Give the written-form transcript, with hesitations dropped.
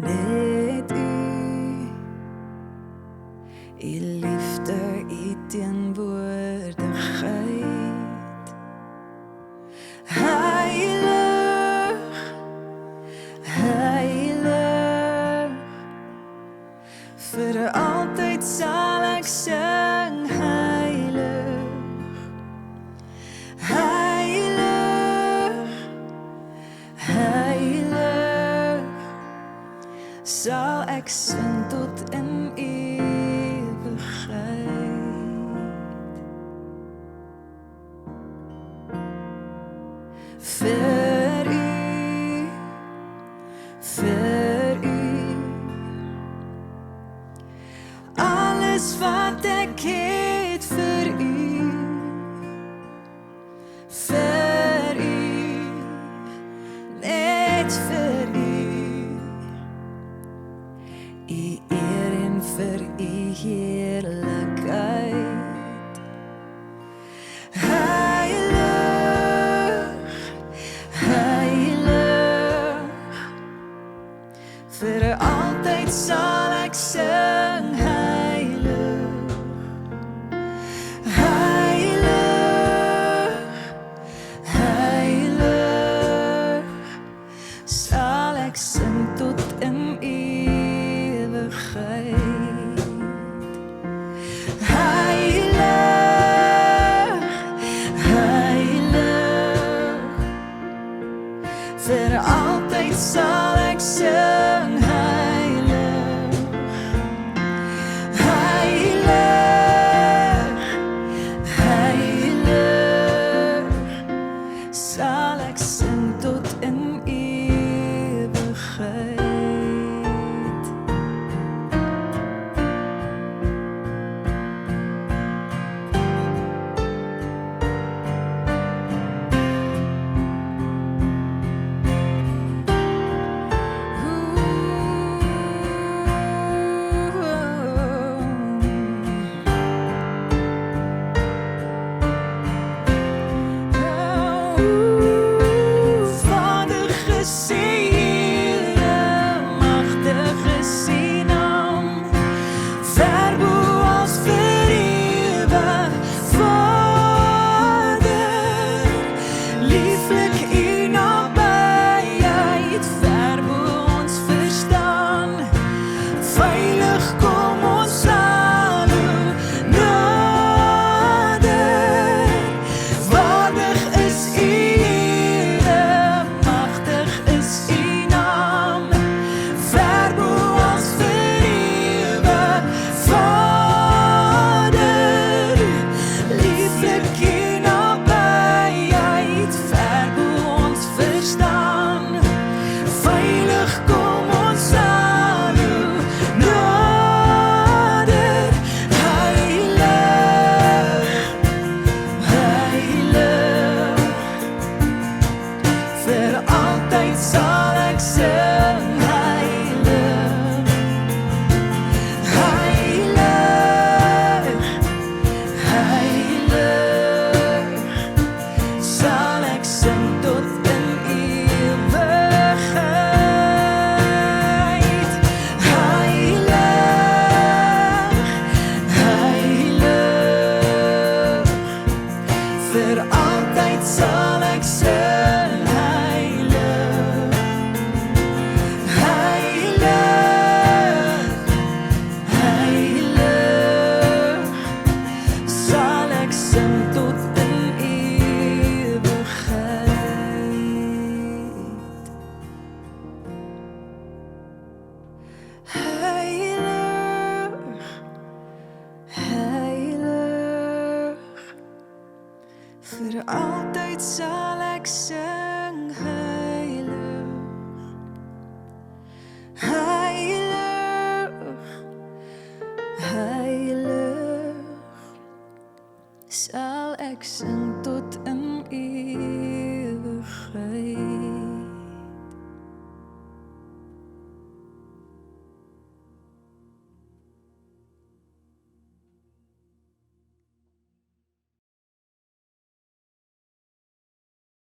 Net u liefde, u teenwoordigheid. Heilig, heilig, vir altyd sal ek sing heilig. Heilig, heilig, sal ek sing tot in ewigheid. Vir u, alles wat ek het vir u. Vir u, net vir u. U eer en vir u heerlikheid. Heilig, heilig, vir altyd sal ek sing heilig. Heilig, heilig, sal ek sing tot in ewigheid. Heilig, heilig, vir altyd sal ek sing heilig. Heilig, heilig, sal ek sing tot in ewigheid. Vader geseëne, magtige naam, ver bo als vir ewig. Vader, lieflik u nabyheid, ver bo ons verstaan. Veilig kom ons aan u nader. Waardig is u Here, magtig is u naam, ver bo ons vir ewig. Vader, lieflik u nabyheid, ver bo ons verstaan. Veilig kom ons aan u nader. Heilig, heilig, vir altyd sal ek sing heilig. Heilig, heilig, sal ek sing tot in ewigheid. Heilig, heilig, vir altyd sal ek sing heilig. Heilig, heilig, sal ek sing tot in ewigheid. Heilig, heilig, vir altyd sal ek sing heilig. Heilig, heilig, sal ek sing tot in ewigheid.